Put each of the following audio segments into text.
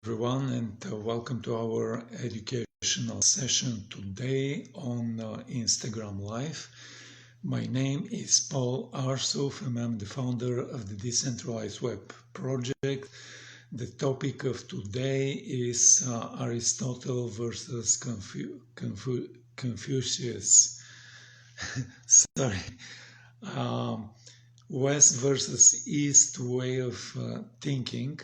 Everyone, and welcome to our educational session today on Instagram Live. My name is Paul Arsov and I'm the founder of the Decentralized Web project. The topic of today is Aristotle versus Confucius. Sorry. West versus East way of thinking.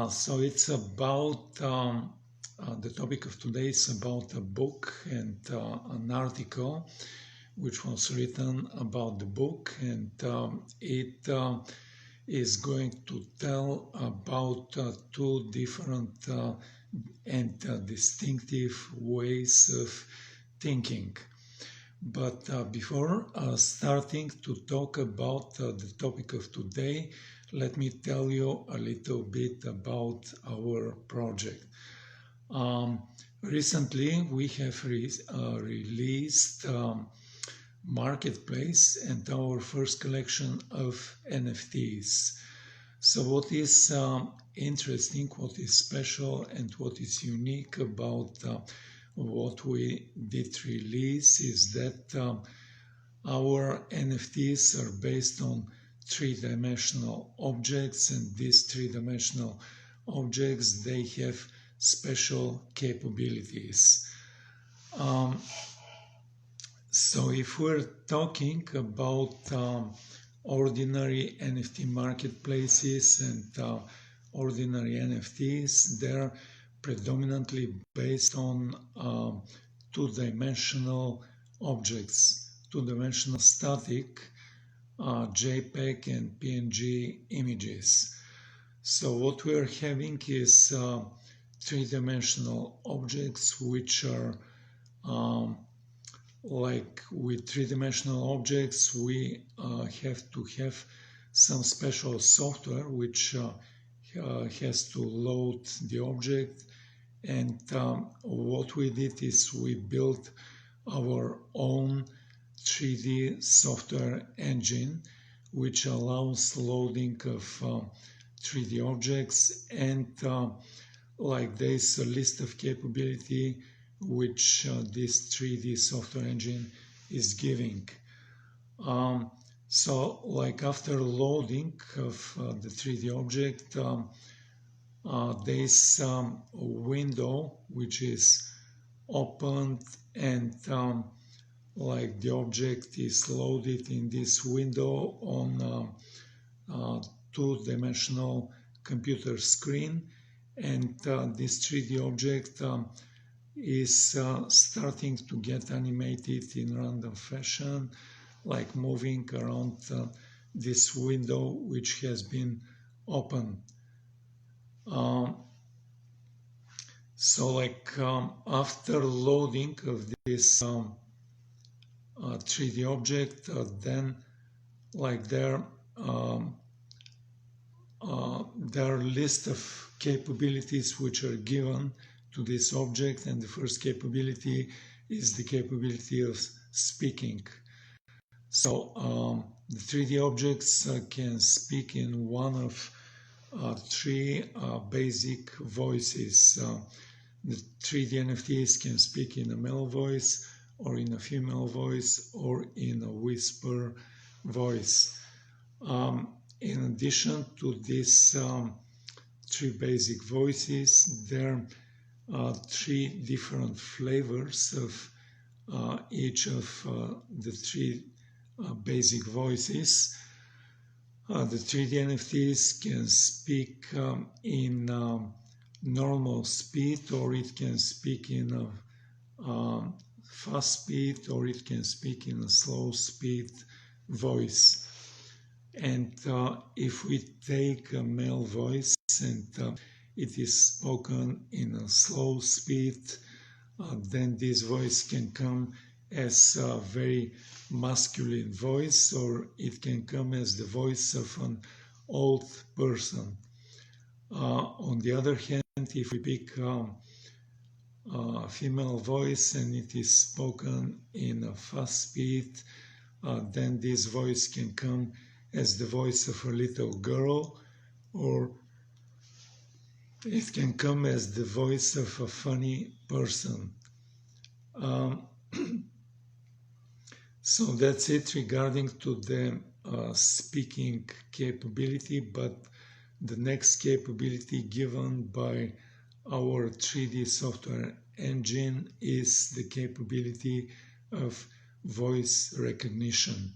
So it's about, the topic of today is about a book and an article which was written about the book, and it is going to tell about two different and distinctive ways of thinking. But before starting to talk about the topic of today, let me tell you a little bit about our project. Recently, we have released Marketplace and our first collection of NFTs. So what is interesting, what is special, and what is unique about what we did release is that our NFTs are based on three-dimensional objects, and these three-dimensional objects, they have special capabilities. So if we're talking about ordinary NFT marketplaces and ordinary NFTs, they're predominantly based on two-dimensional objects, two-dimensional static JPEG and PNG images. So what we're having is three-dimensional objects which are like with three-dimensional objects we have to have some special software which has to load the object, and what we did is we built our own 3D software engine which allows loading of 3D objects, and like there's a list of capability which this 3D software engine is giving. So like after loading of the 3D object, there's a window which is opened, and like the object is loaded in this window on a two-dimensional computer screen, and this 3D object is starting to get animated in random fashion, like moving around this window which has been opened. So like after loading of this 3D object, then like there are list of capabilities which are given to this object, and the first capability is the capability of speaking. So the 3D objects can speak in one of three basic voices. The 3D NFTs can speak in a male voice, or in a female voice, or in a whisper voice. In addition to these three basic voices, there are three different flavors of each of the three basic voices. The 3D NFTs can speak in normal speed, or it can speak in a fast speed, or it can speak in a slow speed voice. And if we take a male voice and it is spoken in a slow speed, then this voice can come as a very masculine voice, or it can come as the voice of an old person. On the other hand, if we pick a female voice and it is spoken in a fast speed, then this voice can come as the voice of a little girl, or It can come as the voice of a funny person. Um, so that's it regarding to the speaking capability, but the next capability given by our 3D software engine is the capability of voice recognition.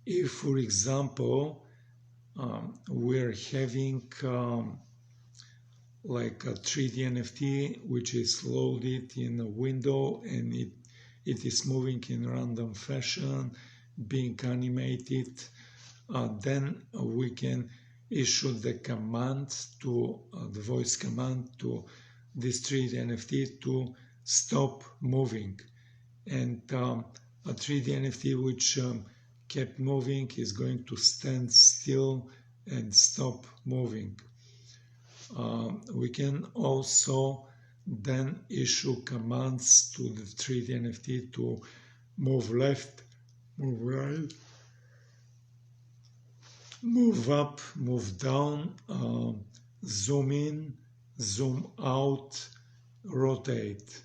If, for example, we're having like a 3D NFT which is loaded in a window and it is moving in random fashion, being animated, then we can issue the command to the voice command to this 3D NFT to stop moving. And a 3D NFT which kept moving is going to stand still and stop moving. We can also then issue commands to the 3D NFT to move left, move right, move up, move down, zoom in, zoom out, rotate.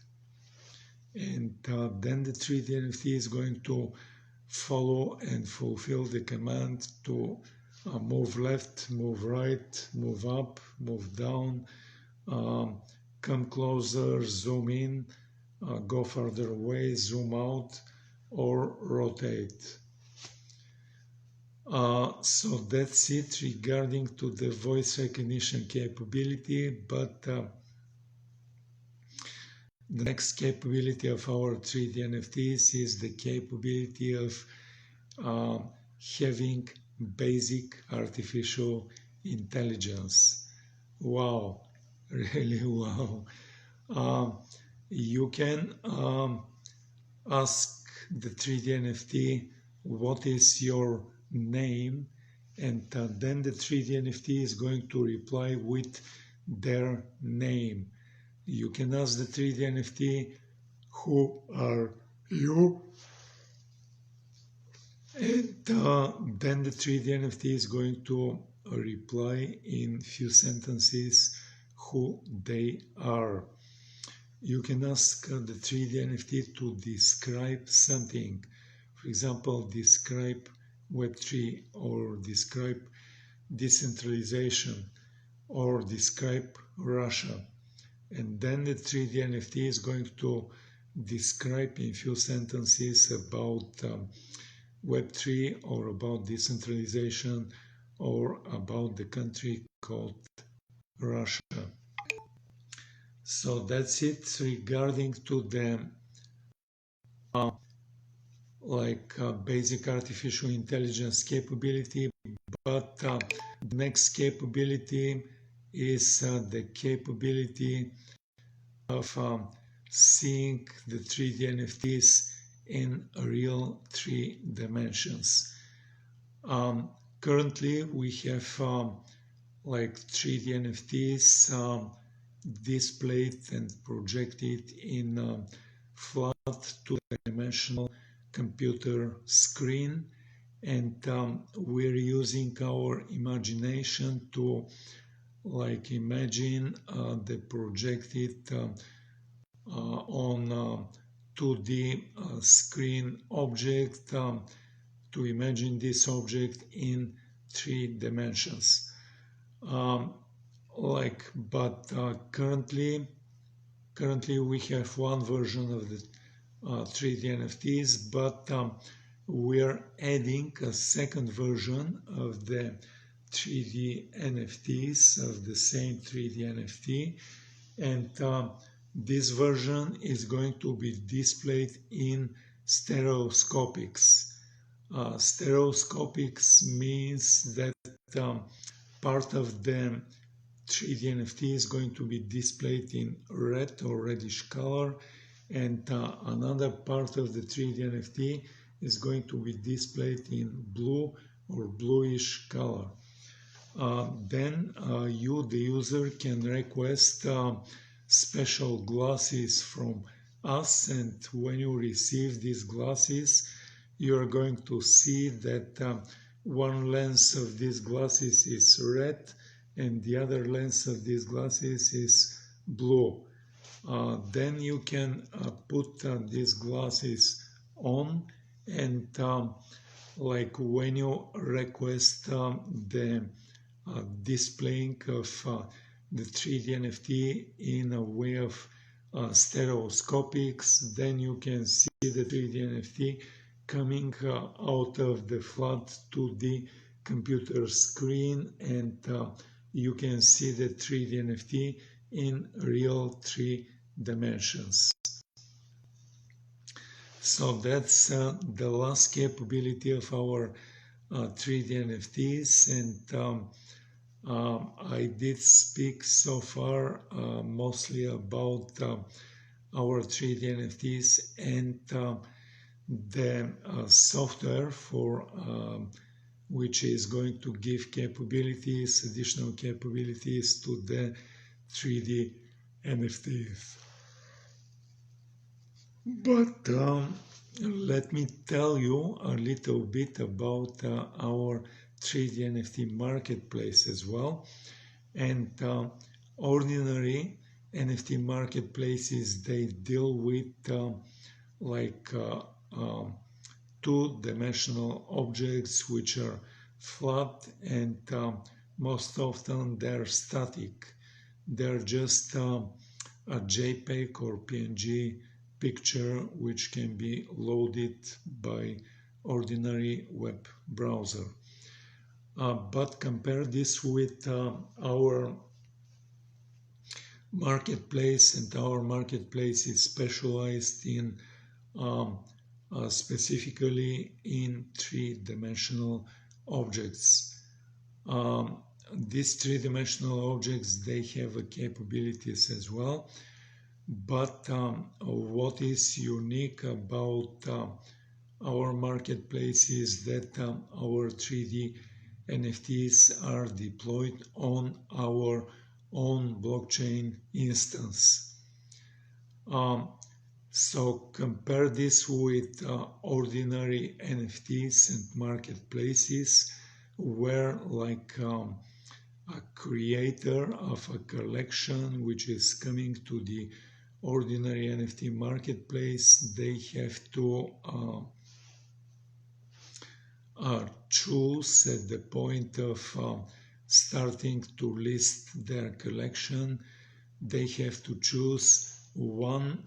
And then the 3D NFT is going to follow and fulfill the command to move left, move right, move up, move down, come closer, zoom in, go further away, zoom out, or rotate. So that's it regarding to the voice recognition capability, but the next capability of our 3D NFTs is the capability of having basic artificial intelligence. Wow, really wow. You can ask the 3D NFT what is your name, and then the 3D NFT is going to reply with their name. You can ask the 3D NFT, who are you? And then the 3D NFT is going to reply in few sentences who they are. You can ask the 3D NFT to describe something. For example, describe Web3 or describe decentralization or describe Russia. And then the 3D NFT is going to describe in few sentences about Web3 or about decentralization or about the country called Russia. So that's it regarding to the basic artificial intelligence capability, but the next capability is the capability of seeing the 3D NFTs in real 3 dimensions. Currently, we have like 3D NFTs displayed and projected in flat 2-dimensional computer screen, and we're using our imagination to like imagine the projected on 2D screen object, to imagine this object in 3 dimensions. Currently we have one version of the 3D NFTs, but we're adding a second version of the 3D NFTs of the same 3D NFT, and this version is going to be displayed in stereoscopics. Stereoscopics means that part of the 3D NFT is going to be displayed in red or reddish color, and another part of the 3D NFT is going to be displayed in blue or bluish color. Then you, the user, can request special glasses from us, and when you receive these glasses, you are going to see that one lens of these glasses is red and the other lens of these glasses is blue. Then you can put these glasses on, and like when you request the displaying of the 3D NFT in a way of stereoscopics, then you can see the 3D NFT coming out of the flood to the computer screen, and you can see the 3D NFT in real 3 dimensions. So that's the last capability of our 3D NFTs, and I did speak so far mostly about our 3D NFTs and the software for which is going to give capabilities, additional capabilities to the 3D NFTs. But let me tell you a little bit about our 3D NFT marketplace as well. And ordinary NFT marketplaces, they deal with like two-dimensional objects which are flat, and most often they're static. They're just a JPEG or PNG picture which can be loaded by ordinary web browser. But compare this with our marketplace, and our marketplace is specialized in specifically in three-dimensional objects. These three-dimensional objects, they have capabilities as well, but what is unique about our marketplace is that our 3D NFTs are deployed on our own blockchain instance. So compare this with ordinary NFTs and marketplaces, where like a creator of a collection which is coming to the ordinary NFT marketplace, they have to choose at the point of starting to list their collection. They have to choose one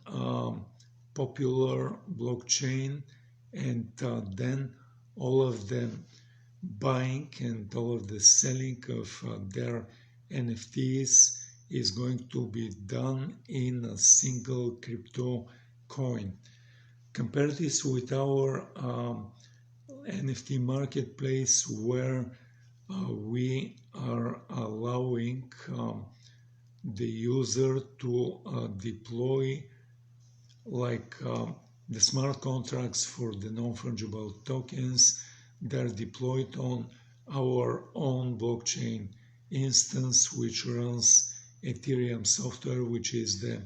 popular blockchain, and then all of them buying and all of the selling of their NFTs is going to be done in a single crypto coin. Compare this with our NFT marketplace, where we are allowing the user to deploy like the smart contracts for the non-fungible tokens. They're deployed on our own blockchain instance, which runs Ethereum software, which is the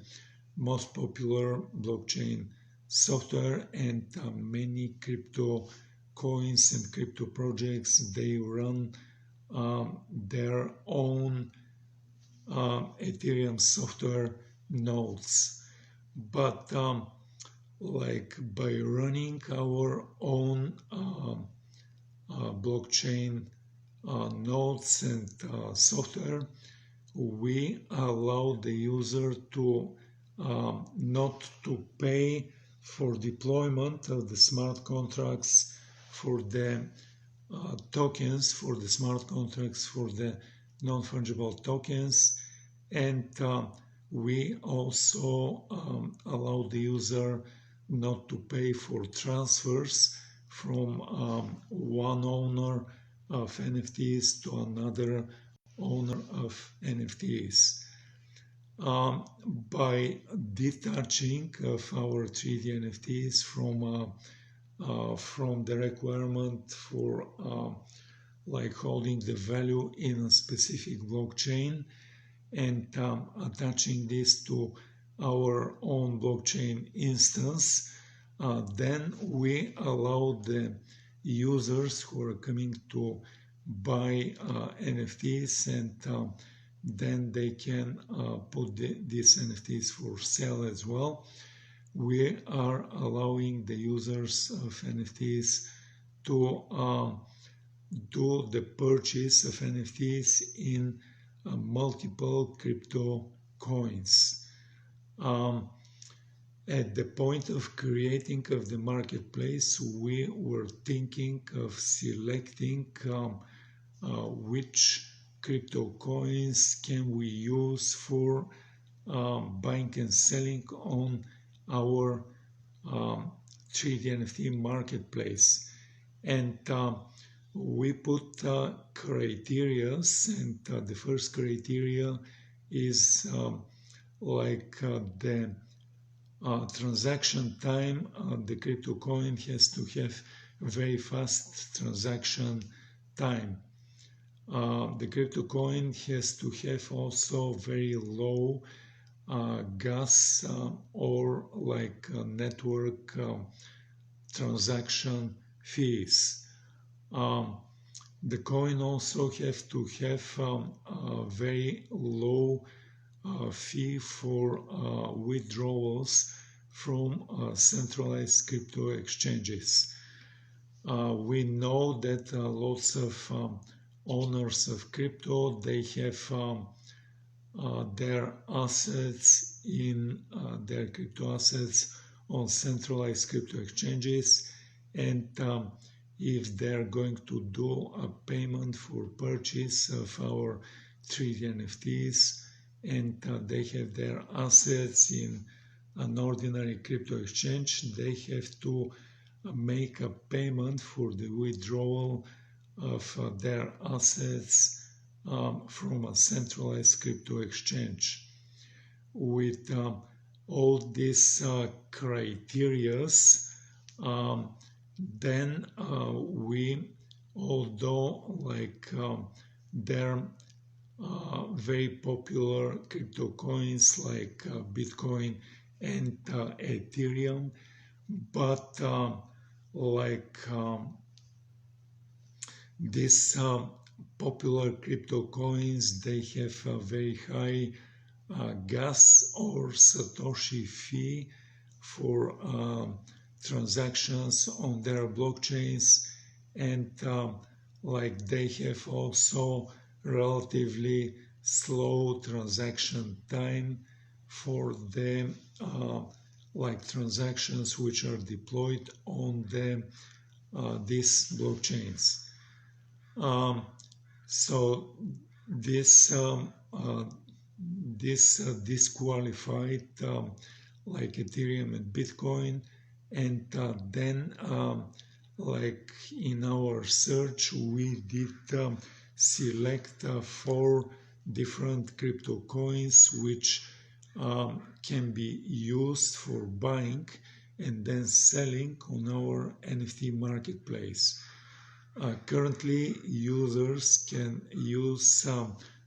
most popular blockchain software, and many crypto coins and crypto projects, they run their own Ethereum software nodes. But like by running our own blockchain nodes and software, we allow the user to not to pay for deployment of the smart contracts for the tokens, for the smart contracts for the non-fungible tokens, and we also allow the user not to pay for transfers from one owner of NFTs to another owner of NFTs. By detaching of our 3D NFTs from the requirement for like holding the value in a specific blockchain, and attaching this to our own blockchain instance, then we allow the users who are coming to buy NFTs, and then they can put these NFTs for sale as well. We are allowing the users of NFTs to do the purchase of NFTs in multiple crypto coins. At the point of creating of the marketplace, we were thinking of selecting which crypto coins can we use for buying and selling on our 3D NFT marketplace. And we put criteria, and the first criteria is the transaction time. The crypto coin has to have very fast transaction time. The crypto coin has to have also very low gas or network transaction fees. The coin also have to have a very low fee for withdrawals from centralized crypto exchanges. We know that lots of owners of crypto, they have their assets in their crypto assets on centralized crypto exchanges, and if they're going to do a payment for purchase of our 3D NFTs, and they have their assets in an ordinary crypto exchange, they have to make a payment for the withdrawal of their assets from a centralized crypto exchange. With all these criteria, then we, although there very popular crypto coins like Bitcoin and Ethereum, but these popular crypto coins, they have a very high gas or Satoshi fee for transactions on their blockchains, and they have also relatively slow transaction time for the transactions which are deployed on these blockchains. So this disqualified Ethereum and Bitcoin, and then in our search we did select 4 different crypto coins which can be used for buying and then selling on our NFT marketplace. Currently, users can use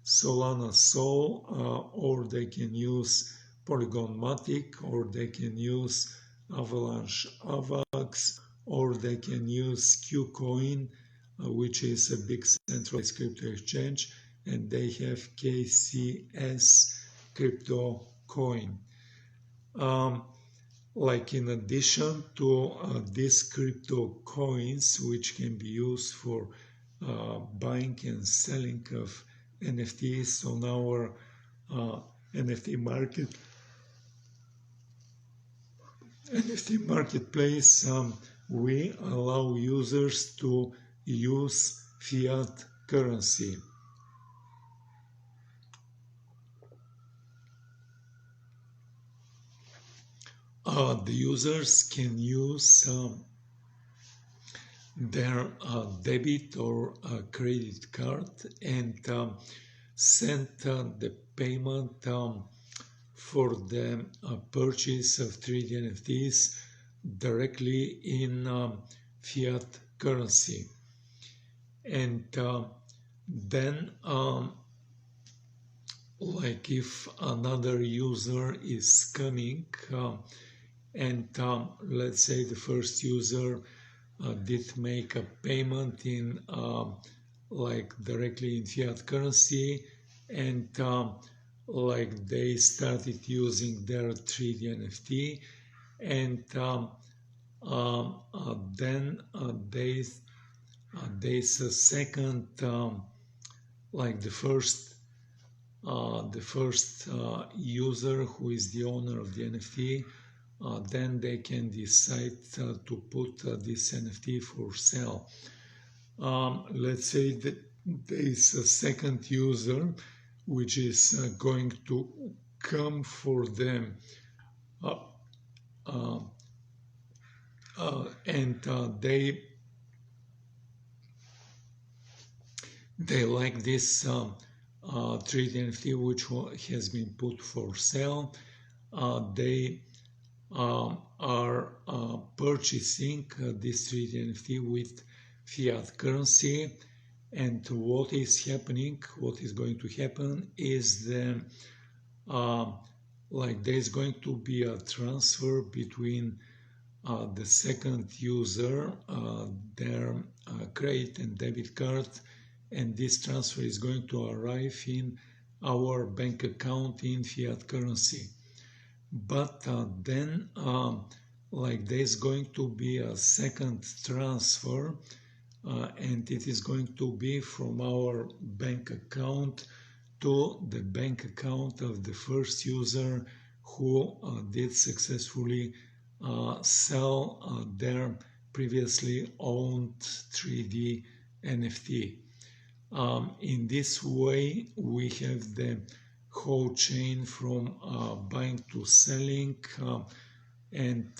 Solana Sol, or they can use Polygon Matic, or they can use Avalanche Avax, or they can use Qcoin, which is a big centralized crypto exchange, and they have KCS crypto coin. In addition to these crypto coins, which can be used for buying and selling of NFTs on our NFT marketplace, we allow users to use fiat currency. The users can use their debit or credit card and send the payment for the purchase of 3D NFTs directly in fiat currency. And then if another user is coming and let's say the first user did make a payment in like directly in fiat currency, and like they started using their 3D NFT, and then there's a second, like the first user who is the owner of the NFT. Then they can decide to put this NFT for sale. Let's say that there is a second user which is going to come for them, and they like this 3D NFT which has been put for sale. They are purchasing this 3D NFT with fiat currency, and what is going to happen is like there's going to be a transfer between the second user, their credit and debit card, and this transfer is going to arrive in our bank account in fiat currency. But then like there's going to be a second transfer, and it is going to be from our bank account to the bank account of the first user who did successfully sell their previously owned 3D NFT. In this way, we have the whole chain from buying to selling, and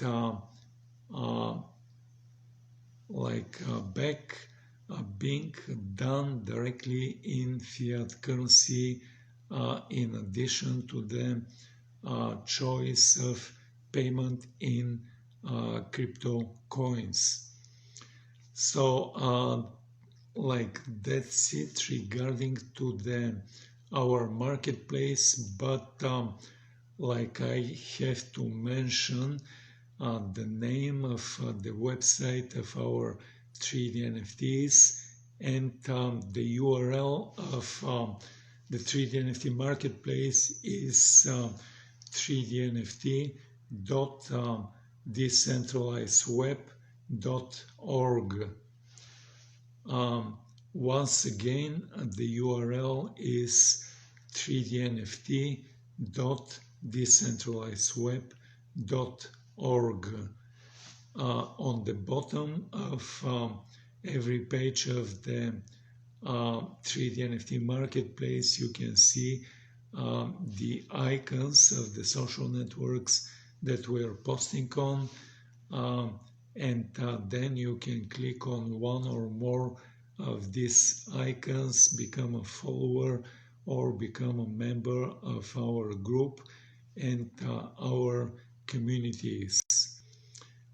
back being done directly in fiat currency, in addition to the choice of payment in crypto coins. So like that's it regarding to our marketplace, but like I have to mention the name of the website of our 3D NFTs, and the URL of the 3D NFT marketplace is 3dnft.decentralizedweb.org. Once again, the URL is 3dnft.decentralizedweb.org. On the bottom of every page of the 3D NFT marketplace, you can see the icons of the social networks that we are posting on, and then you can click on one or more of these icons, become a follower or become a member of our group and our communities.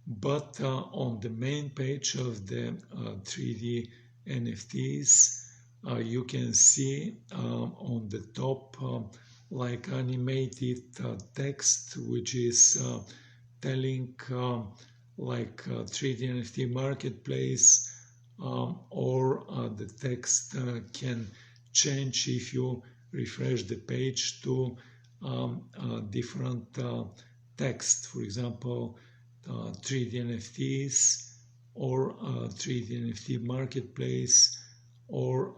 But on the main page of the 3D NFTs, you can see on the top like animated text, which is telling like 3D NFT marketplace, or the text can change if you refresh the page to different text. For example, 3D NFTs or 3D NFT marketplace, or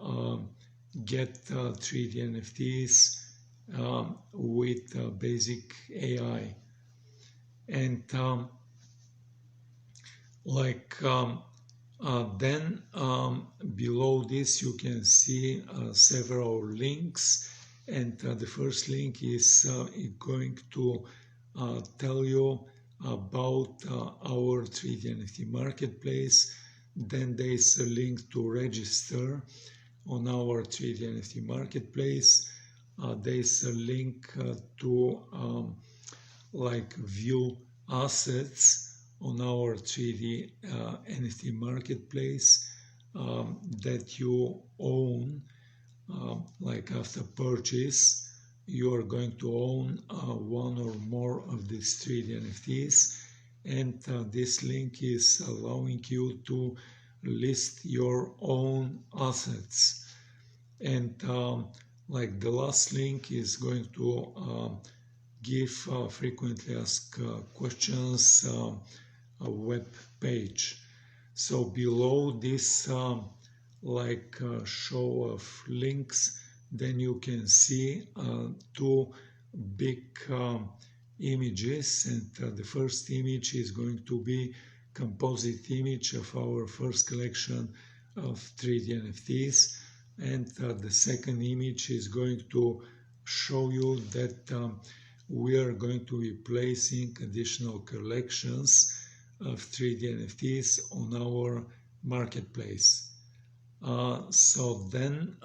get 3D NFTs with basic AI. And then below this you can see several links, and the first link is going to tell you about our 3D NFT marketplace. Then there is a link to register on our 3D NFT marketplace. There is a link to view assets on our 3D NFT marketplace that you own. After purchase, you are going to own one or more of these 3D NFTs, and this link is allowing you to list your own assets. And like the last link is going to give frequently asked questions a web page. So below this show of links, then you can see two big images, and the first image is going to be composite image of our first collection of 3D NFTs, and the second image is going to show you that we are going to be placing additional collections of 3D NFTs on our marketplace. So then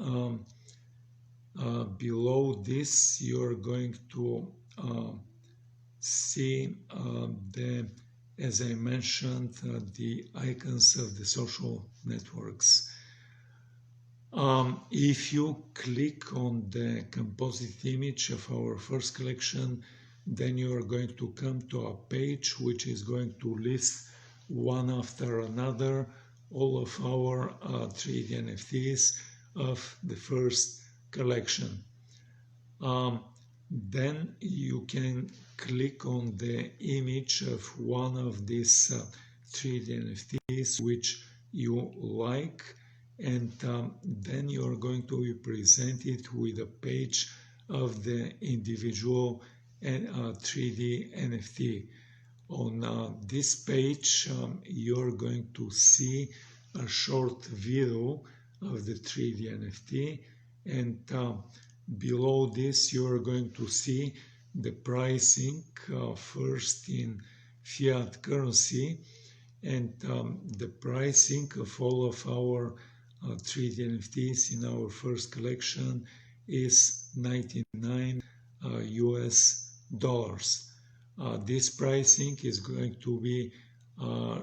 below this you're going to see as I mentioned, the icons of the social networks. If you click on the composite image of our first collection, then you are going to come to a page which is going to list one after another all of our 3D NFTs of the first collection. Then you can click on the image of one of these 3D NFTs which you like, and then you are going to be presented with a page of the individual 3D NFT. On this page you're going to see a short video of the 3D NFT, and below this you are going to see the pricing first in fiat currency, and the pricing of all of our 3D NFTs in our first collection is $99 US. This pricing is going to be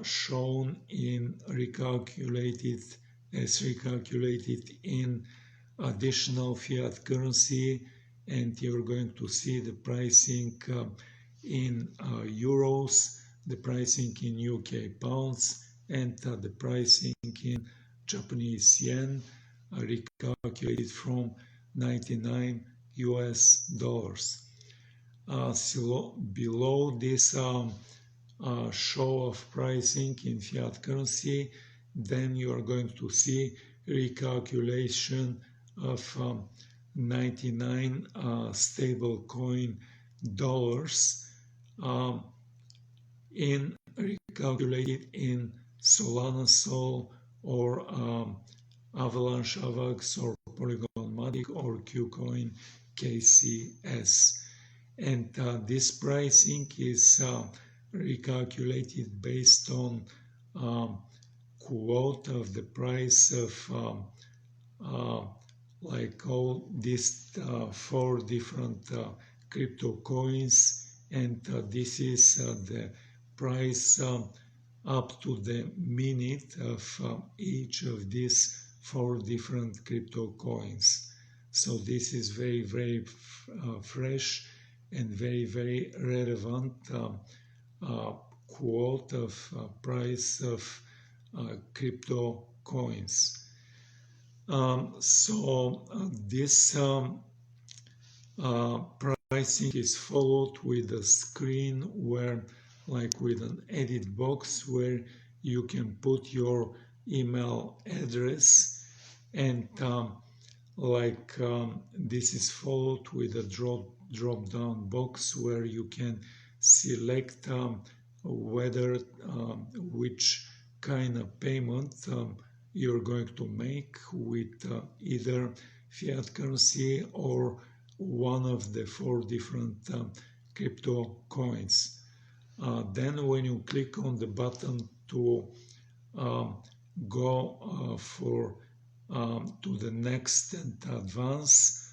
shown in recalculated in additional fiat currency, and you're going to see the pricing in euros, the pricing in UK pounds, and the pricing in Japanese yen, recalculated from $99 US. So below this show of pricing in fiat currency, then you are going to see recalculation of 99 stable coin dollars recalculated in Solana Sol or Avalanche AVAX or Polygon Matic or Qcoin KCS. And this pricing is recalculated based on quote of the price of like all these four different crypto coins, and this is the price up to the minute of each of these four different crypto coins. So this is very, very fresh and very, very relevant quote of price of crypto coins. This pricing is followed with a screen where, like with an edit box, where you can put your email address, and this is followed with a drop down box where you can select whether which kind of payment you're going to make with either fiat currency or one of the four different crypto coins. Then when you click on the button to go to the next and advance,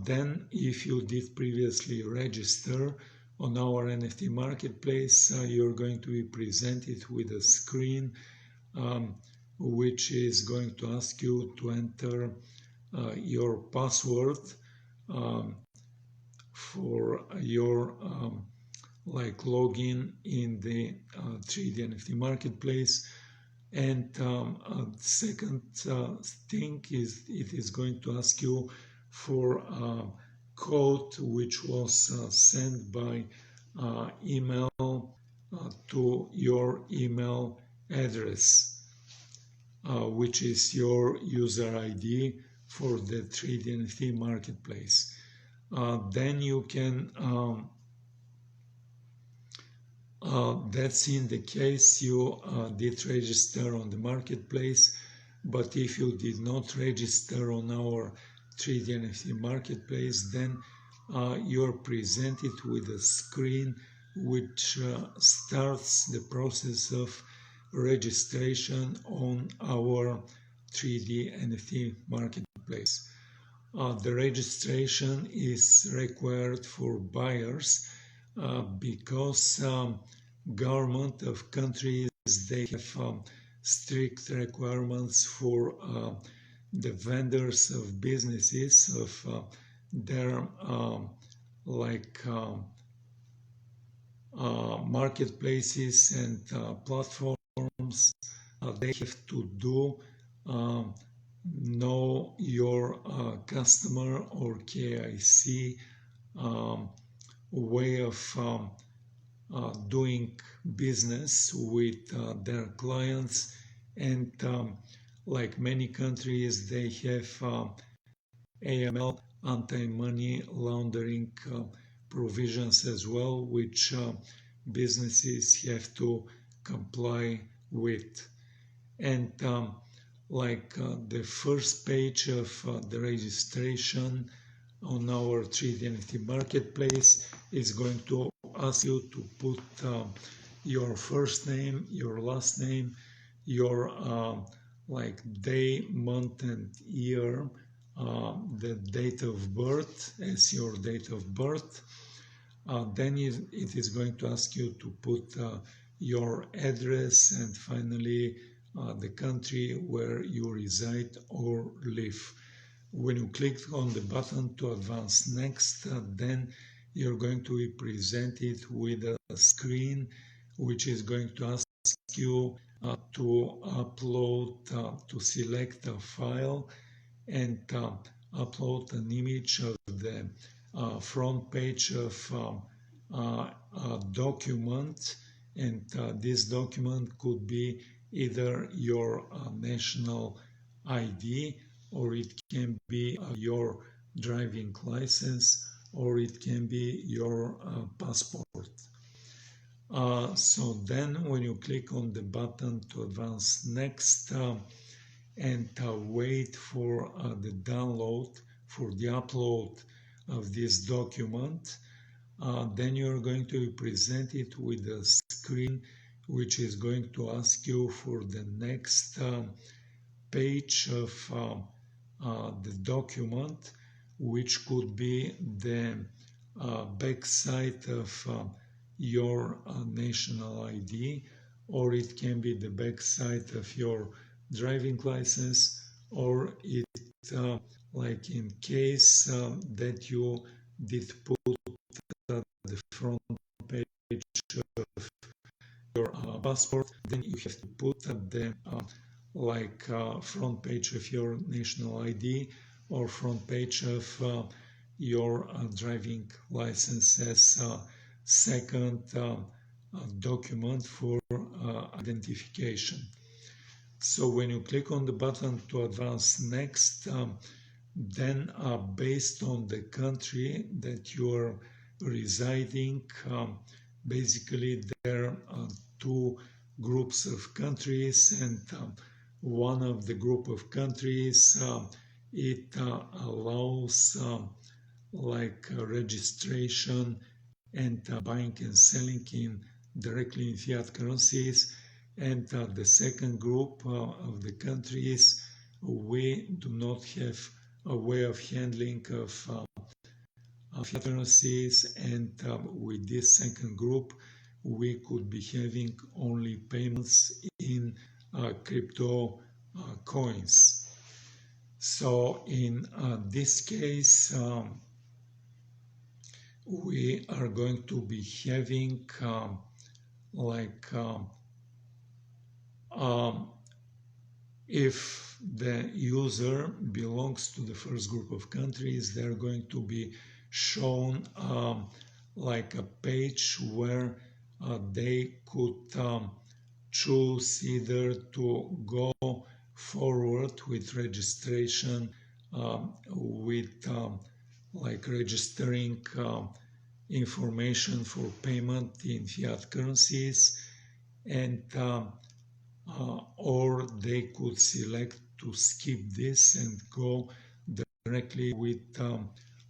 then if you did previously register on our NFT marketplace, you're going to be presented with a screen which is going to ask you to enter your password for your login in the 3D NFT marketplace. And second thing is it is going to ask you for code which was sent by email to your email address, which is your user ID for the 3D NFT marketplace. Then you can that's in the case you did register on the marketplace, but if you did not register on our 3D NFT marketplace, then you're presented with a screen which starts the process of registration on our 3D NFT marketplace. The registration is required for buyers because government of countries, they have strict requirements for the vendors of businesses of their marketplaces and platforms. They have to do know your customer or KIC way of doing business with their clients, and like many countries, they have AML, anti-money laundering provisions as well, which businesses have to comply with. And the first page of the registration on our 3D NFT marketplace is going to ask you to put your first name, your last name, your day, month, and year, the date of birth as your date of birth. Then it is going to ask you to put your address, and finally the country where you reside or live. When you click on the button to advance next, then you're going to be presented with a screen which is going to ask you to upload, to select a file and upload an image of the front page of a document, and this document could be either your national ID, or it can be your driving license, or it can be your passport. So then when you click on the button to advance next and wait for the download, for the upload of this document, then you're going to be presented with a screen which is going to ask you for the next page of the document, which could be the back side of your national ID, or it can be the back side of your driving license, or it like in case that you did put the front page of your passport, then you have to put the front page of your national ID or front page of your driving license as second document for identification. So when you click on the button to advance next, then based on the country that you are residing, basically there are two groups of countries, and one of the group of countries it allows registration and buying and selling in directly in fiat currencies, and the second group of the countries, we do not have a way of handling of fiat currencies, and with this second group we could be having only payments in crypto coins. So in this case we are going to be having if the user belongs to the first group of countries, they're going to be shown like a page where they could choose either to go forward with registration, with like registering information for payment in fiat currencies, and or they could select to skip this and go directly with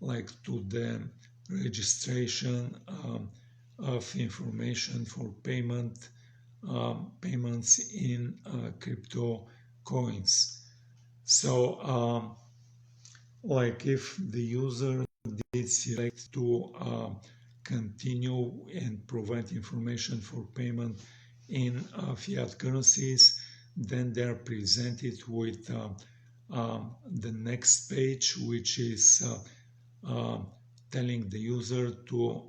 like to the registration of information for payments in crypto coins. So like if the user did select to continue and provide information for payment in fiat currencies, then they're presented with the next page, which is telling the user to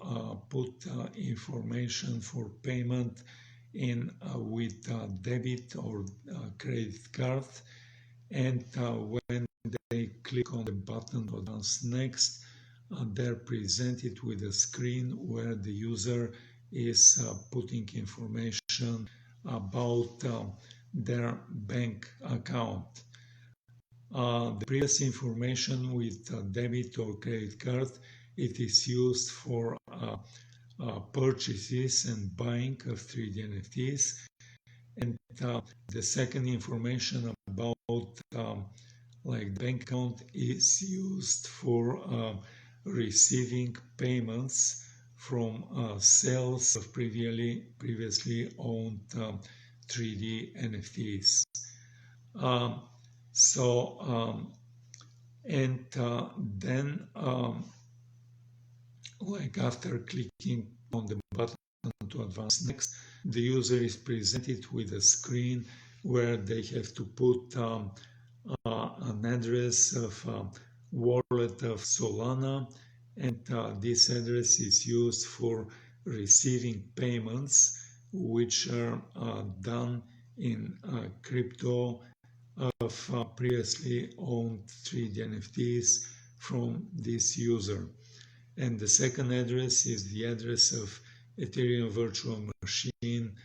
put information for payment in with debit or credit card, and when they click on the button advance next, they're presented with a screen where the user is putting information about their bank account. The previous information with debit or credit card, it is used for purchases and buying of 3D NFTs. And the second information about like bank account is used for receiving payments from sales of previously owned 3D NFTs. And then like after clicking on the button to advance next, the user is presented with a screen where they have to put an address of wallet of Solana, and this address is used for receiving payments which are done in crypto of previously owned 3D NFTs from this user. And the second address is the address of Ethereum virtual machine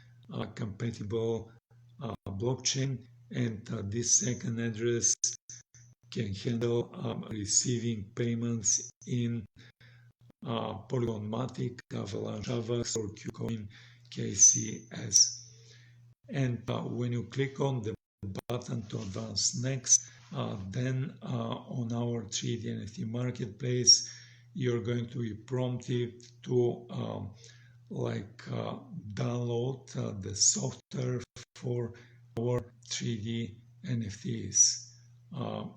compatible blockchain, and this second address can handle receiving payments in Polygon Matic, Avalanche Avax, or KuCoin KCS. And when you click on the button to advance next, then on our 3D NFT marketplace, you're going to be prompted to download the software for our 3D NFTs,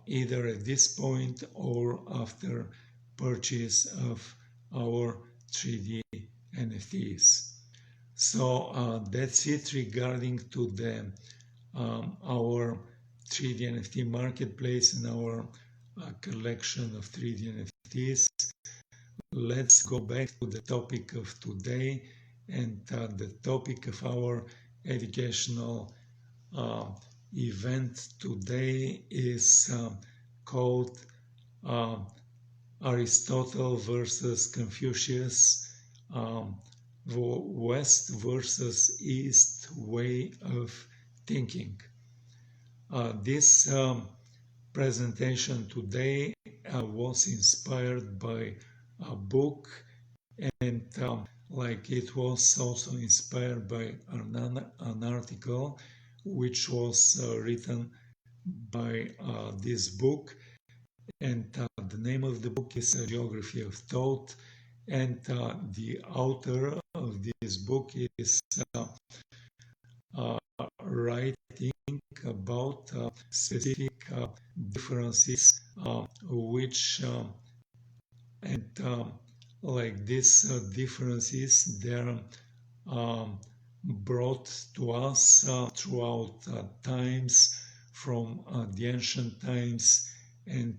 either at this point or after purchase of our 3D NFTs. So that's it regarding to the our 3D NFT marketplace and our collection of 3D NFTs. Let's go back to the topic of today, and the topic of our educational event today is called Aristotle versus Confucius, West versus East way of thinking. This presentation today was inspired by a book, and it was also inspired by an article which was written by this book, and the name of the book is Geography of Thought, and the author of this book is writing about specific differences which these differences, they're brought to us throughout times, from the ancient times, and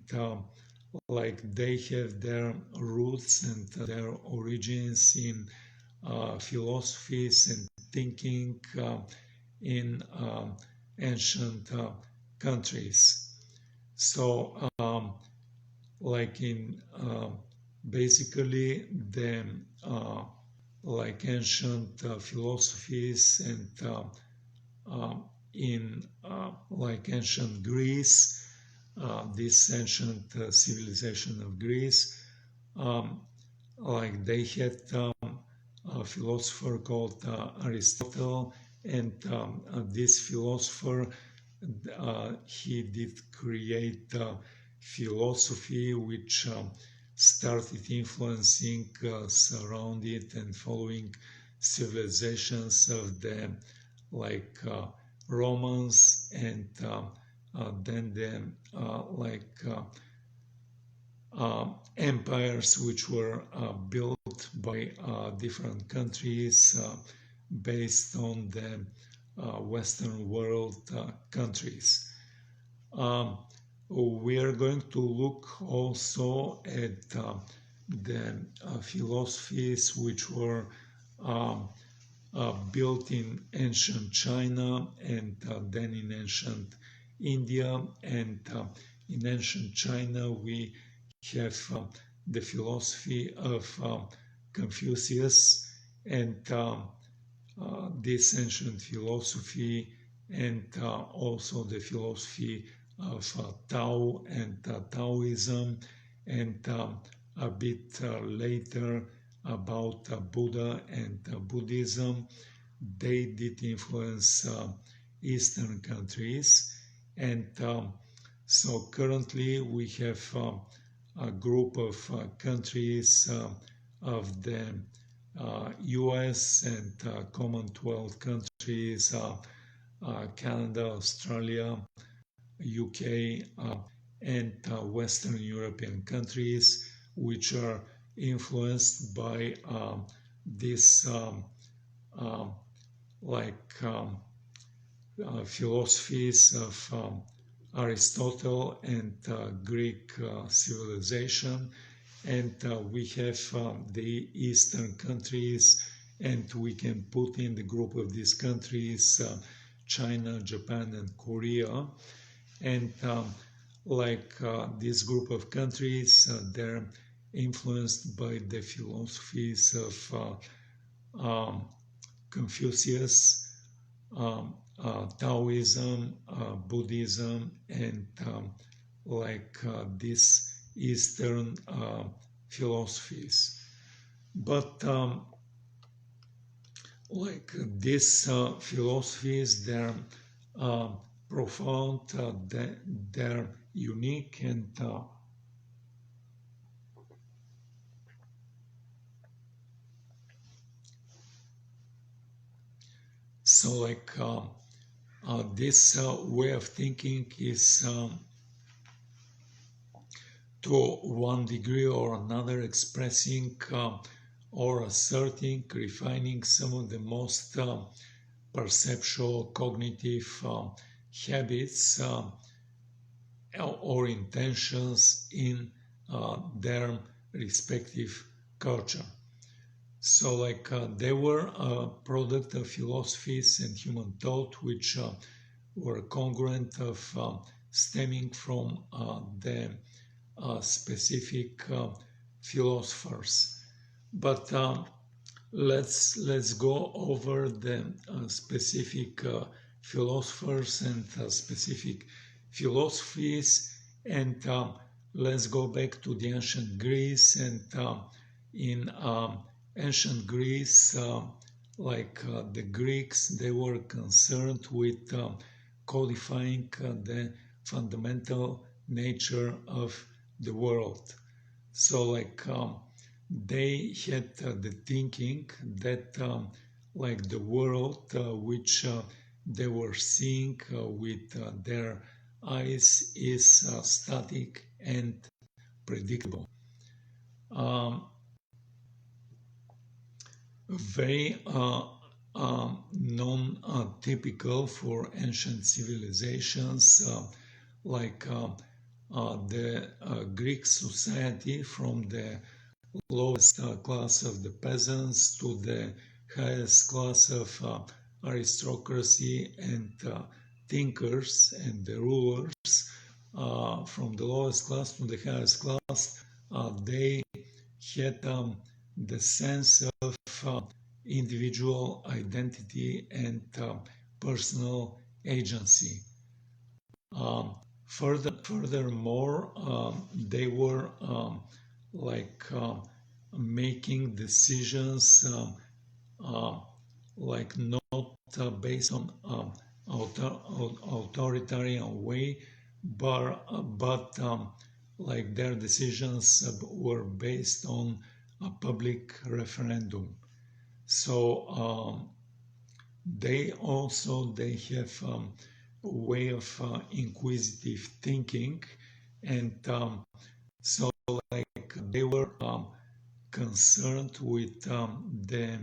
they have their roots and their origins in philosophies and thinking in ancient countries. So like in basically the like ancient philosophies and in like ancient Greece, this ancient civilization of Greece, um, like they had a philosopher called Aristotle, and this philosopher he did create philosophy which started influencing surrounded and following civilizations of the like Romans and then the empires which were built by different countries based on the Western world countries. We are going to look also at the philosophies which were built in ancient China and then in ancient India. And in ancient China we have the philosophy of Confucius, and this ancient philosophy, and also the philosophy of Tao and Taoism, and a bit later about Buddha and Buddhism. They did influence Eastern countries, and so currently we have a group of countries of the US and Commonwealth countries, Canada, Australia, UK, and Western European countries, which are influenced by this philosophies of Aristotle and Greek civilization. And we have the Eastern countries, and we can put in the group of these countries China, Japan, and Korea. And this group of countries, they're influenced by the philosophies of Confucius, Taoism, Buddhism, and these Eastern philosophies. But these philosophies, they're profound, they're unique, and so this way of thinking is to one degree or another expressing or asserting, refining some of the most perceptual cognitive habits or intentions in their respective culture. So they were a product of philosophies and human thought which were congruent of stemming from the specific philosophers. But let's go over the specific philosophers and specific philosophies, and let's go back to the ancient Greece. And in ancient Greece, the Greeks, they were concerned with codifying the fundamental nature of the world. So they had the thinking that the world which they were seeing with their eyes is static and predictable. Very non-typical for ancient civilizations the Greek society, from the lowest class of the peasants to the highest class of aristocracy and thinkers and the rulers, from the lowest class to the highest class, they had the sense of individual identity and personal agency. Furthermore, they were making decisions not based on authoritarian way, but like their decisions were based on a public referendum. So they have a way of inquisitive thinking, and so like they were concerned with the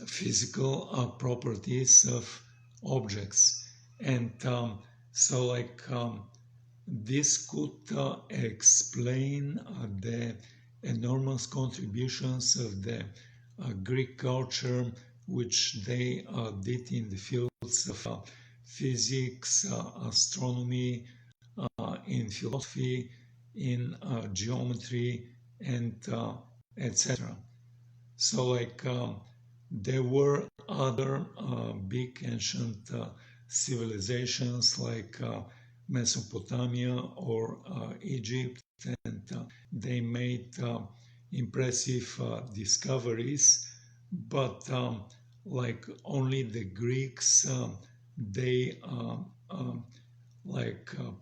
physical properties of objects, and this could explain the enormous contributions of the Greek culture, which they did in the fields of physics, astronomy, in philosophy, in geometry, and etc. So there were other big ancient civilizations like Mesopotamia or Egypt, and they made impressive discoveries, but only the Greeks, they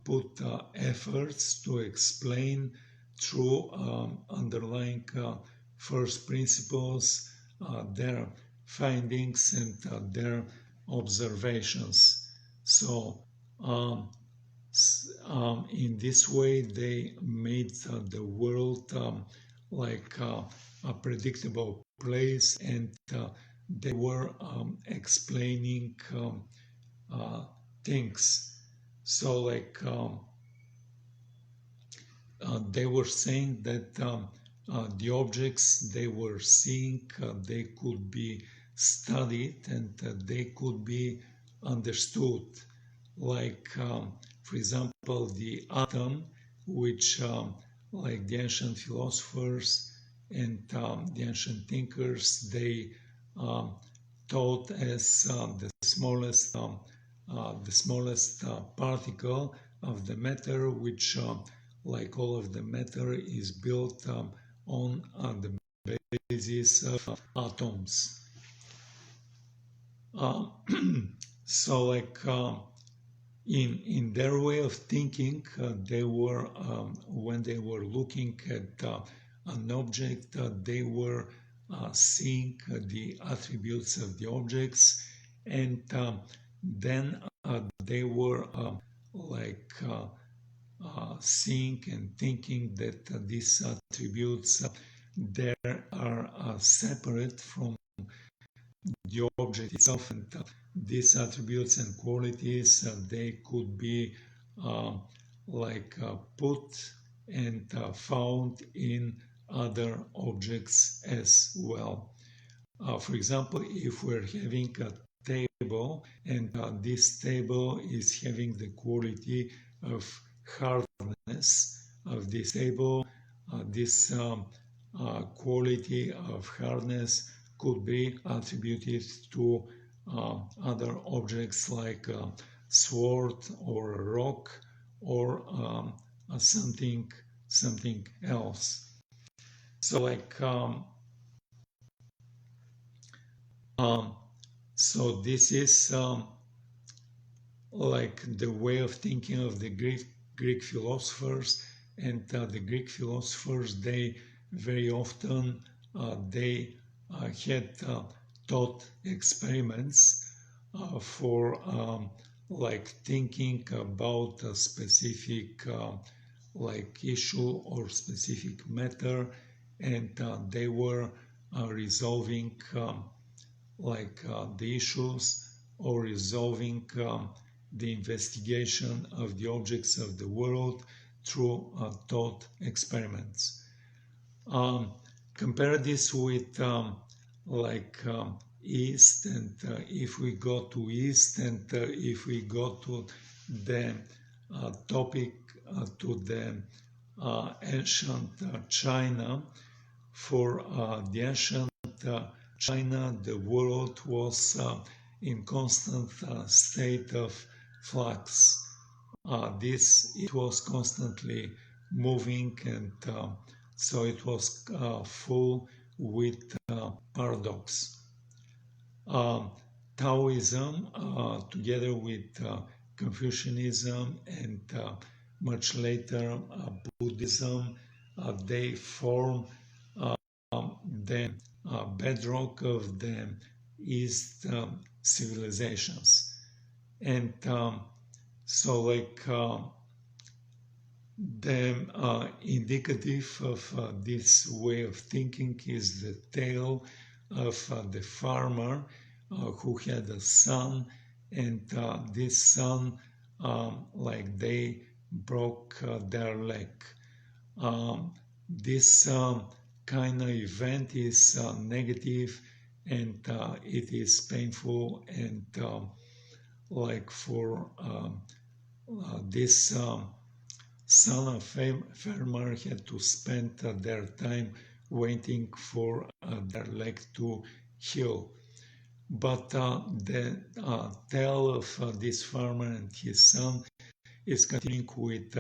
put efforts to explain through underlying first principles their findings and their observations. So in this way they made the world a predictable place, and they were explaining things. So they were saying that the objects they were seeing, they could be studied and they could be understood. For example, the atom, which like the ancient philosophers and the ancient thinkers, they taught as the smallest particle of the matter, which like all of the matter is built on the basis of atoms. So in their way of thinking, they were when they were looking at an object, they were seeing the attributes of the objects, and then they were seeing and thinking that these attributes they are separate from the object itself, and these attributes and qualities they could be put and found in other objects as well. For example, if we're having a table, and this table is having the quality of hardness of this table, this quality of hardness could be attributed to other objects like a sword or a rock or something else. So so this is the way of thinking of the Greek philosophers, and the Greek philosophers, they very often they had taught experiments for thinking about a specific issue or specific matter, and they were resolving the issues or resolving the investigation of the objects of the world through thought experiments. Compare this with East, and if we go to East, and if we go to the topic, to the ancient China, for the ancient China, the world was in constant state of flux. It was constantly moving, and so it was full with paradox. Taoism, together with Confucianism and much later Buddhism, they form the bedrock of the East civilizations. And so, like, the indicative of this way of thinking is the tale of the farmer who had a son, and this son, like, they broke their leg. This kind of event is negative, and it is painful, and like, for this son of farmer had to spend their time waiting for their leg to heal. But the tale of this farmer and his son is continuing with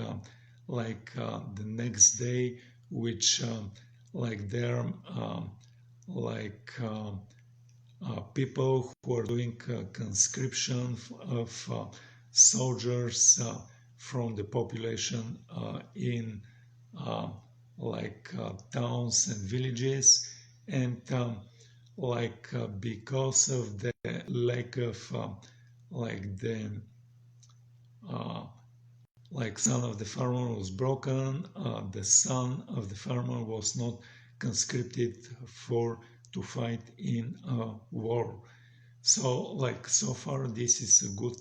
like the next day, which like they're like people who are doing conscription of soldiers from the population in like towns and villages, and like because of the lack of like the like son of the farmer was broken, the son of the farmer was not conscripted to fight in a war. So, like, so far this is a good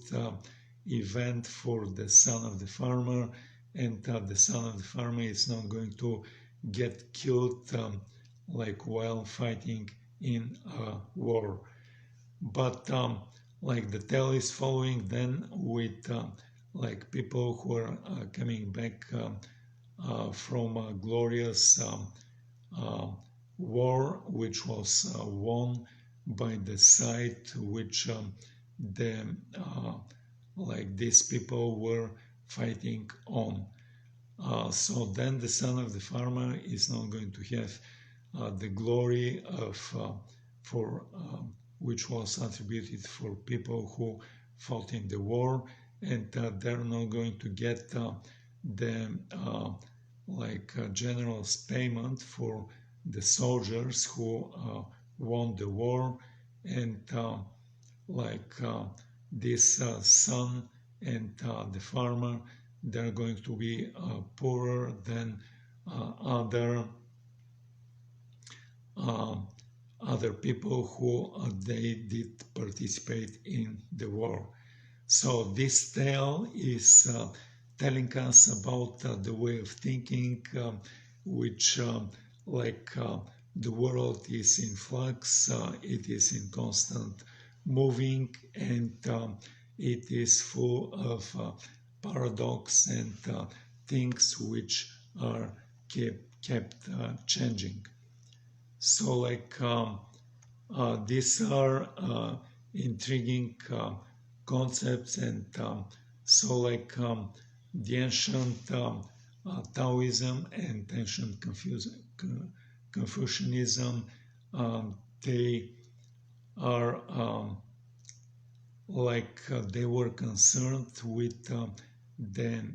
event for the son of the farmer, and the son of the farmer is not going to get killed like while fighting in a war. But like, the tale is following then with like people who are coming back from a glorious war, which was won by the side which the like these people were fighting on. So then the son of the farmer is not going to have the glory of for which was attributed for people who fought in the war, and they're not going to get the like general's payment for the soldiers who won the war, and like this son and the farmer, they're going to be poorer than other people who they did participate in the war. So this tale is telling us about the way of thinking, which like the world is in flux, it is in constant moving, and it is full of paradox and things which are kept changing. So, like, these are intriguing concepts, and so, like, the ancient Taoism and ancient Confucianism, they are like they were concerned with the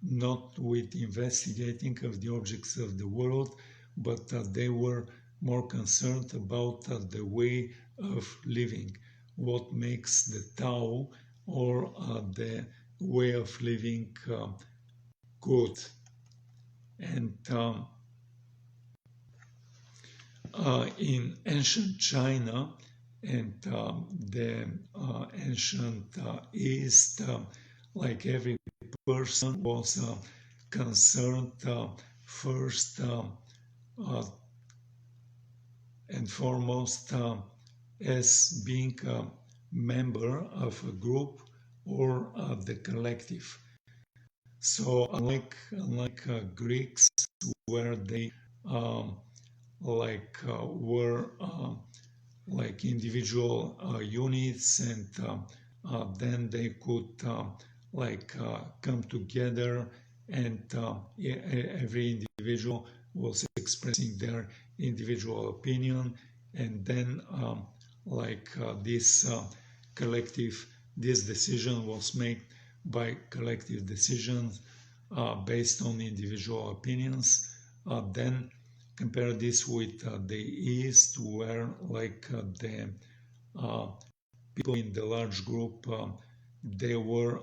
not with investigating of the objects of the world, but they were more concerned about the way of living, what makes the Tao or the way of living good. And in ancient China and the ancient East, like, every person was concerned first and foremost as being a member of a group or the collective. So unlike Greeks, where they were like individual units, and then they could come together, and every individual was expressing their individual opinion, and then this decision was made by collective decisions based on individual opinions. Then compare this with the East, where the people in the large group, they were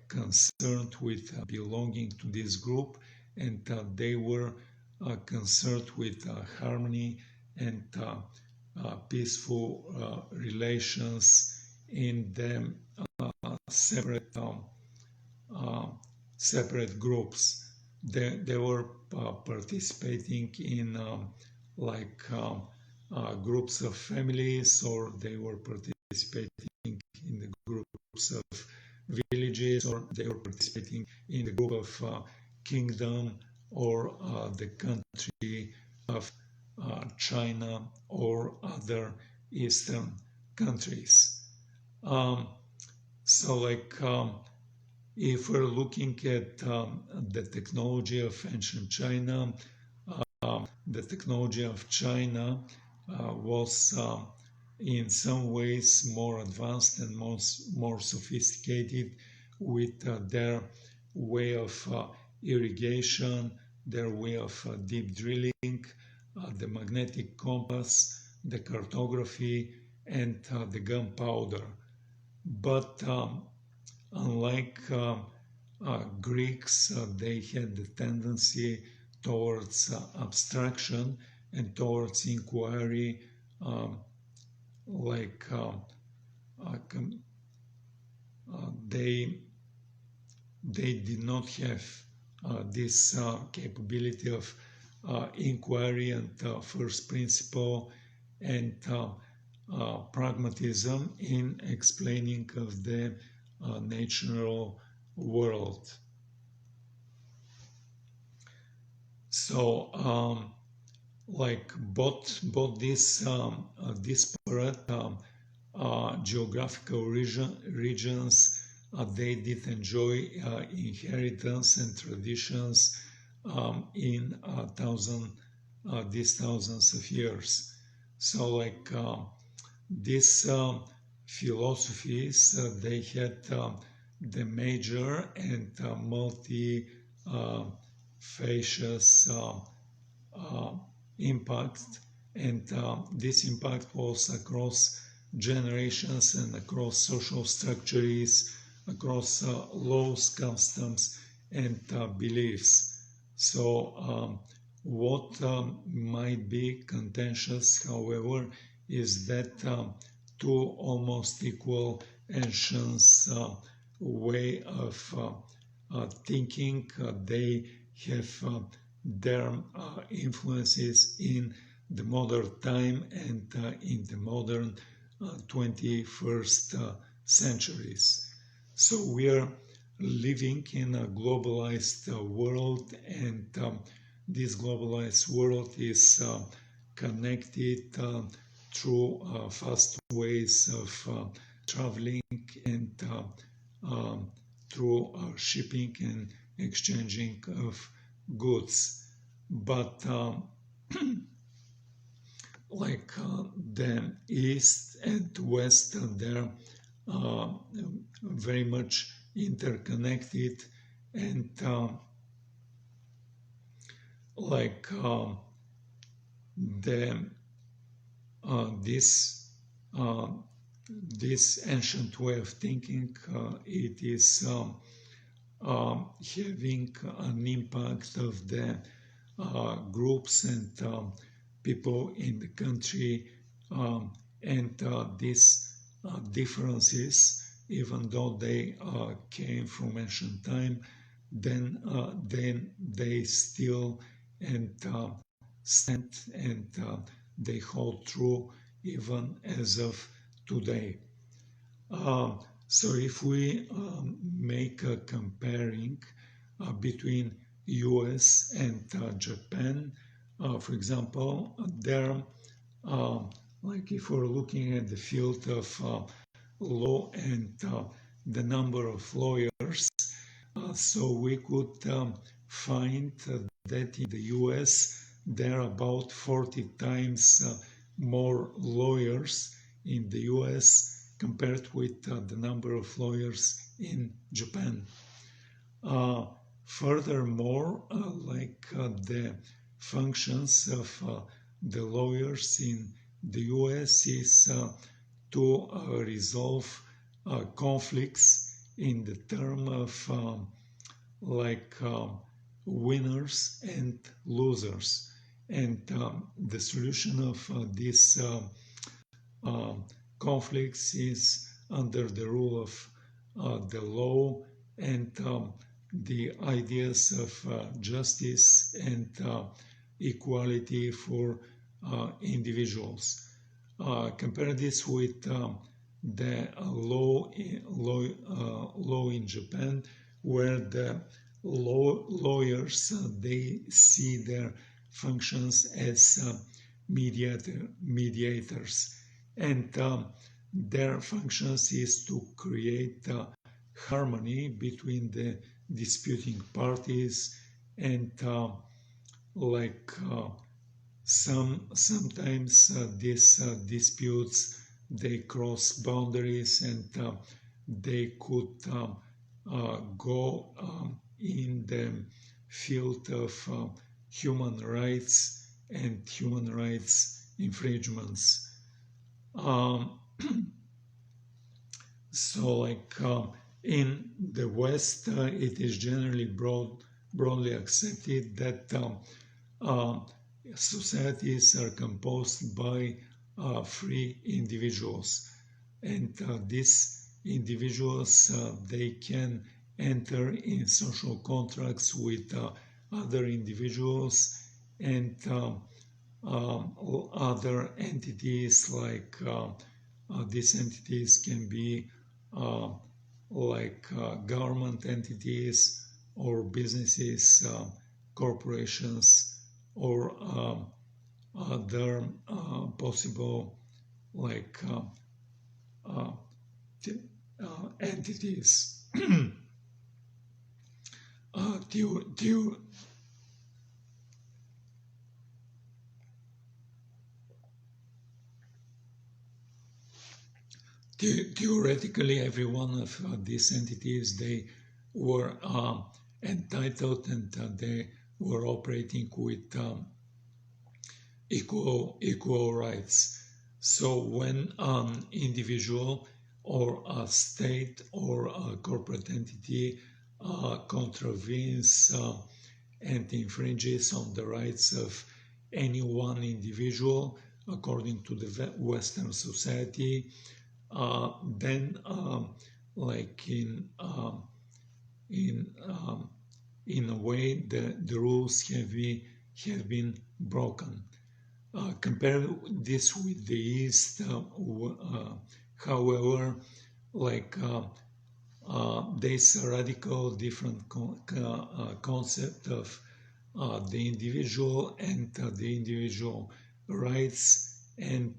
concerned with belonging to this group, and they were concerned with harmony and peaceful relations in the separate separate groups. They were participating in groups of families, or they were participating in the groups of villages, or they were participating in the group of kingdom, or the country of China or other Eastern countries. If we're looking at the technology of ancient China, the technology of China was in some ways more advanced and more sophisticated, with their way of irrigation, their way of deep drilling, the magnetic compass, the cartography, and the gunpowder. But unlike Greeks, they had the tendency towards abstraction and towards inquiry, they did not have this capability of inquiry and first principle and pragmatism in explaining of the natural world. So both these disparate geographical regions, they did enjoy inheritance and traditions in these thousands of years. So these philosophies, they had the major and multi-facious impact, and this impact was across generations and across social structures, across laws, customs, and beliefs. So what might be contentious, however, is that two almost equal ancients way of thinking, they have their influences in the modern time and in the modern 21st centuries. So we are living in a globalized world, and this globalized world is connected through fast ways of traveling and through shipping and exchanging of goods. But the East and West, they're very much interconnected, and this ancient way of thinking, it is having an impact of the groups and people in the country, and these differences, even though they came from ancient time, then they still and stand, and they hold true even as of today. So if we make a comparing between US and Japan, for example, there, like if we're looking at the field of law and the number of lawyers, so we could find that in the US there are about 40 times more lawyers in the US compared with the number of lawyers in Japan. Furthermore, the functions of the lawyers in the US is to resolve conflicts in the term of winners and losers. And the solution of these conflicts is under the rule of the law and the ideas of justice and equality for individuals. Compare this with the law in Japan, where the lawyers they see their functions as mediators, and their functions is to create harmony between the disputing parties, and sometimes these disputes they cross boundaries, and they could go in the field of human rights and human rights infringements. So in the West, it is generally broadly accepted that societies are composed by free individuals, and these individuals they can enter in social contracts with other individuals and other entities. These entities can be government entities or businesses, corporations, or other possible entities. Theoretically, every one of these entities, they were entitled, and they were operating with equal rights. So when an individual or a state or a corporate entity contravenes and infringes on the rights of any one individual according to the Western society, then in a way the rules have been broken. Compare this with the East, however, there's a radical different concept of the individual and the individual rights, and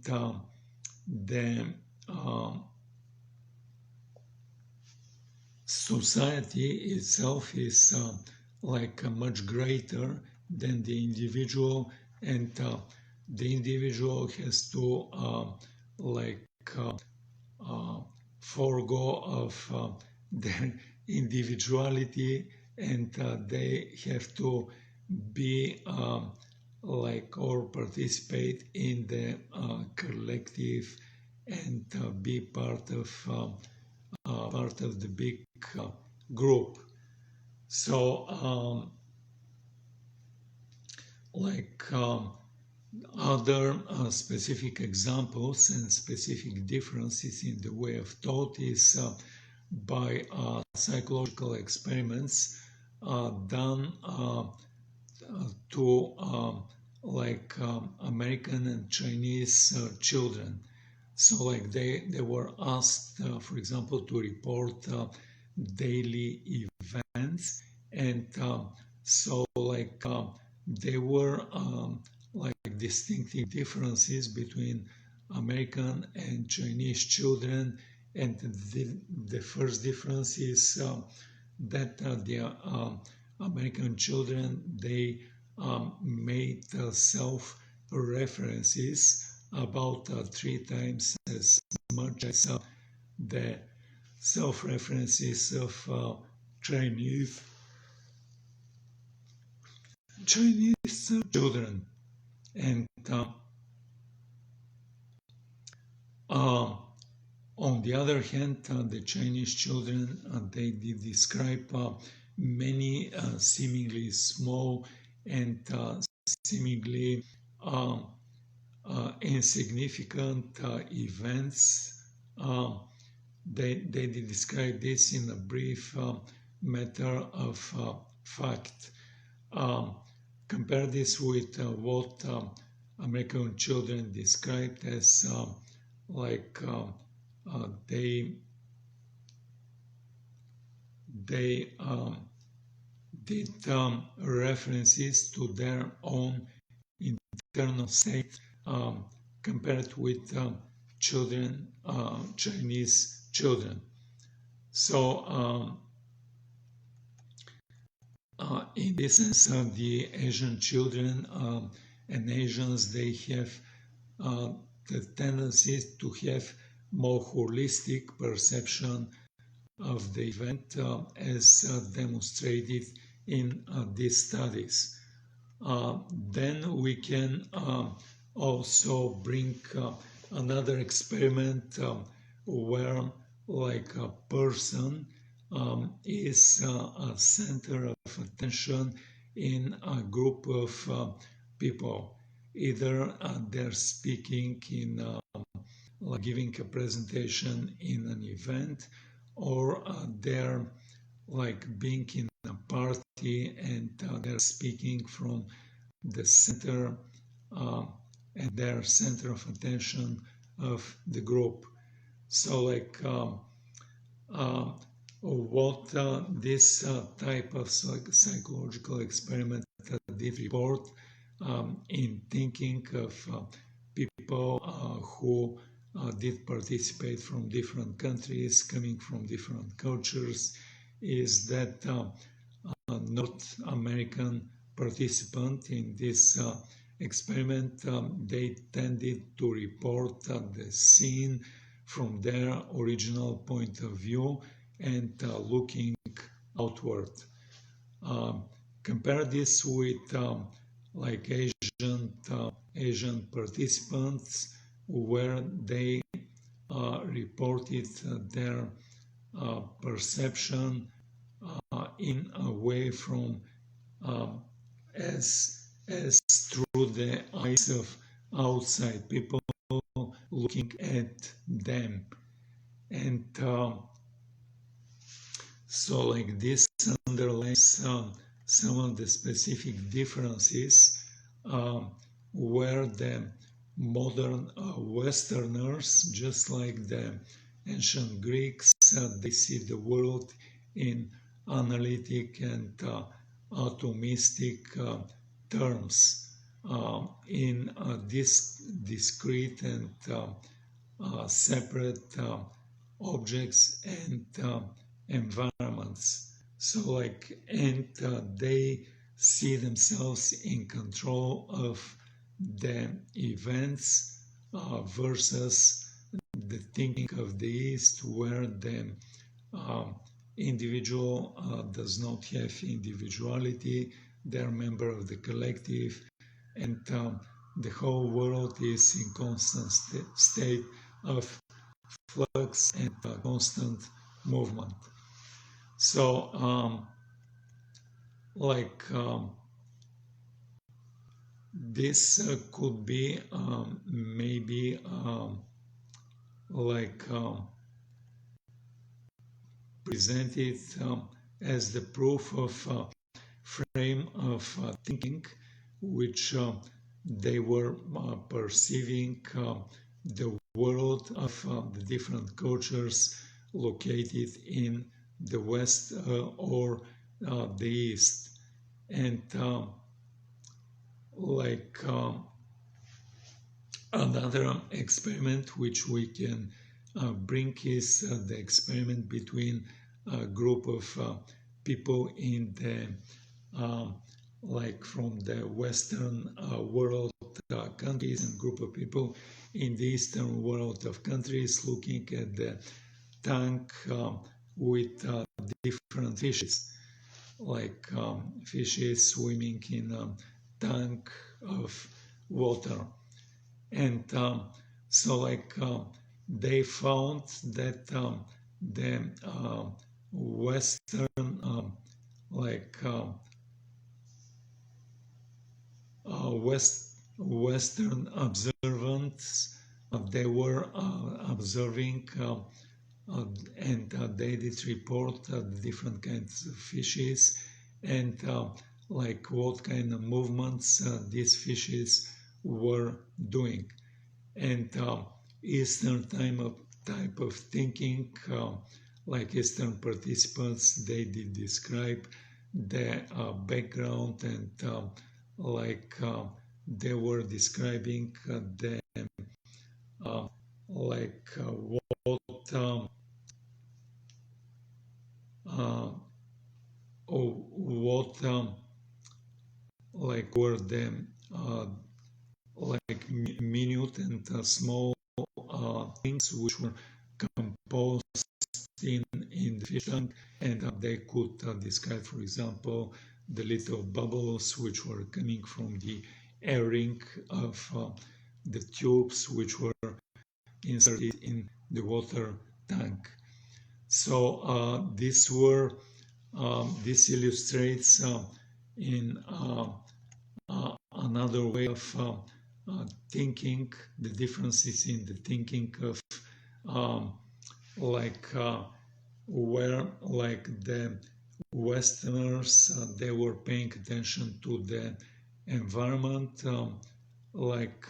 the society itself is much greater than the individual, and the individual has to forego of their individuality, and they have to be or participate in the collective and be part of the big group. So other specific examples and specific differences in the way of thought is by psychological experiments done to like American and Chinese children. So like they were asked, for example, to report daily events, and so like there were like distinctive differences between American and Chinese children, and the first difference is that the American children, they made self-references about 3 times as much as the self-references of Chinese children. And on the other hand, the Chinese children, they did describe many seemingly small and seemingly insignificant events. They did describe this in a brief matter of fact. Compare this with what American children described as like they did references to their own internal state compared with children, Chinese children. So in this sense, the Asian children and Asians, they have the tendency to have more holistic perception of the event as demonstrated in these studies. Then we can also bring another experiment where like a person is a center of attention in a group of people. Either they're speaking in like giving a presentation in an event, or they're like being in a party and they're speaking from the center and their center of attention of the group. So like what this type of psychological experiment did report in thinking of people who did participate from different countries, coming from different cultures, is that North American participants in this experiment, they tended to report the scene from their original point of view and looking outward. Compare this with like Asian participants, where they reported their perception in a way from as through the eyes of outside people looking at them. And so like this underlines some of the specific differences where the modern Westerners, just like the ancient Greeks, they see the world in analytic and atomistic terms, in discrete and separate objects and environments. So like, and they see themselves in control of the events versus the thinking of the East, where the individual does not have individuality, they're a member of the collective, and the whole world is in constant state of flux and constant movement. So this could be maybe presented as the proof of frame of thinking, which they were perceiving the world of the different cultures located in the West or the East. And like another experiment which we can bring is the experiment between a group of people in the like from the Western world countries and group of people in the Eastern world of countries looking at the tank with different fishes, like fishes swimming in a tank of water. And so like they found that the Western like Western observants, they were observing and they did report the different kinds of fishes and like what kind of movements these fishes were doing. And Eastern type of thinking, like Eastern participants, they did describe the background and like they were describing the like what like were the like minute and small things which were composed in the fish tank, and they could describe, for example, the little bubbles which were coming from the airing of the tubes which were inserted in the water tank. So this illustrates in another way of thinking, the differences in the thinking of like where like the Westerners they were paying attention to the environment, like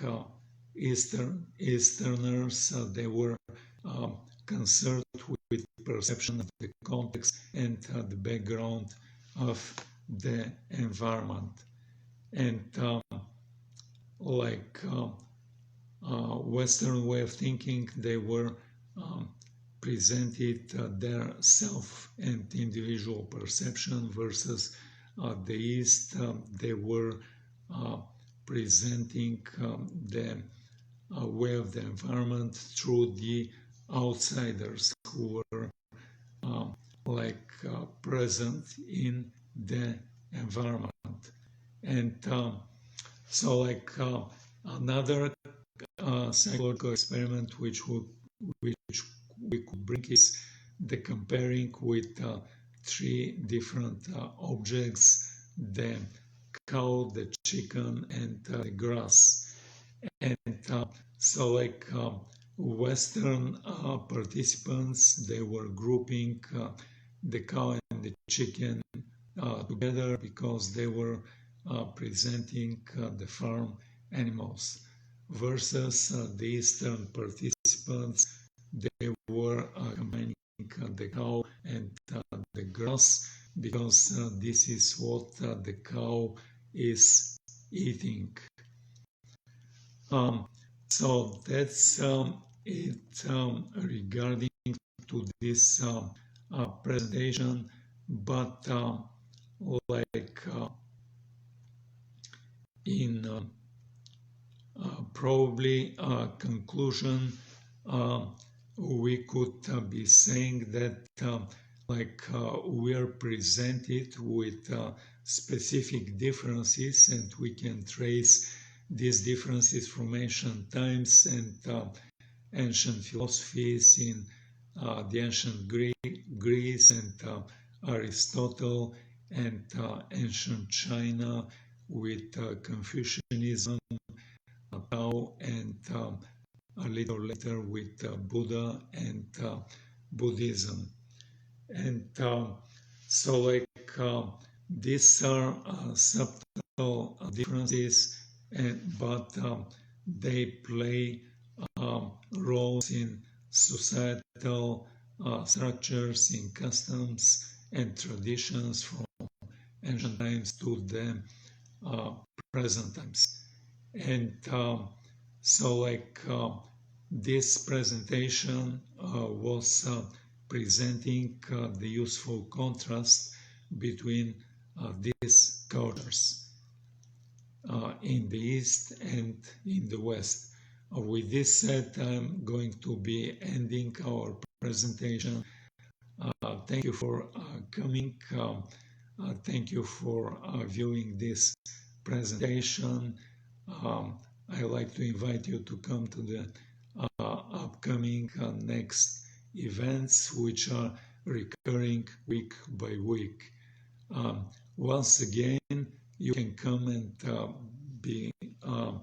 Easterners they were concerned with perception of the context and the background of the environment. And like Western way of thinking, they were presented their self and individual perception versus the East. They were presenting the way of the environment through the outsiders who were like present in the environment. And so like another psychological experiment which we could bring is the comparing with three different objects: the cow, the chicken, and the grass. And so like Western participants, they were grouping the cow and the chicken together because they were presenting the farm animals, versus the Eastern participants, they were combining the cow and the grass because this is what the cow is eating. So that's it regarding to this presentation, but like in probably conclusion, we could be saying that like we are presented with specific differences, and we can trace these differences from ancient times and ancient philosophies in the ancient Greece and Aristotle, and ancient China with Confucianism, Tao, and a little later with Buddha and Buddhism. And so like these are subtle differences, but they play roles in societal structures, in customs and traditions from ancient times to the present times. And so like this presentation was presenting the useful contrast between these cultures in the East and in the West. With this said, I'm going to be ending our presentation. Thank you for coming. Thank you for viewing this presentation. I like to invite you to come to the upcoming next events, which are recurring week by week. Once again, you can come and be a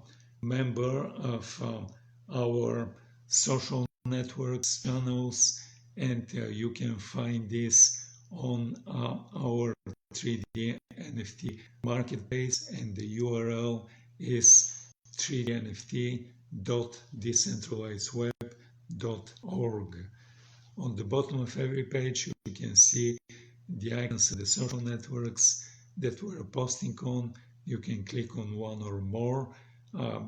member of our social networks channels, and you can find this on our 3D NFT marketplace, and the URL is 3dnft.decentralizedweb.org. On the bottom of every page, you can see the icons of the social networks that we're posting on. You can click on one or more,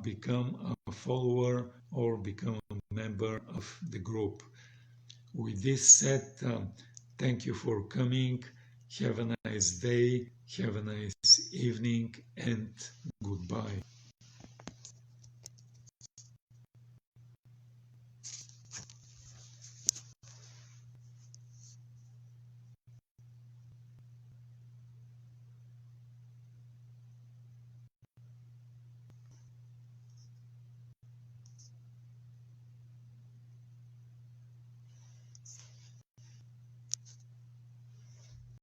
become a follower, or become a member of the group. With this said, thank you for coming. Have a nice day, have a nice evening, and goodbye.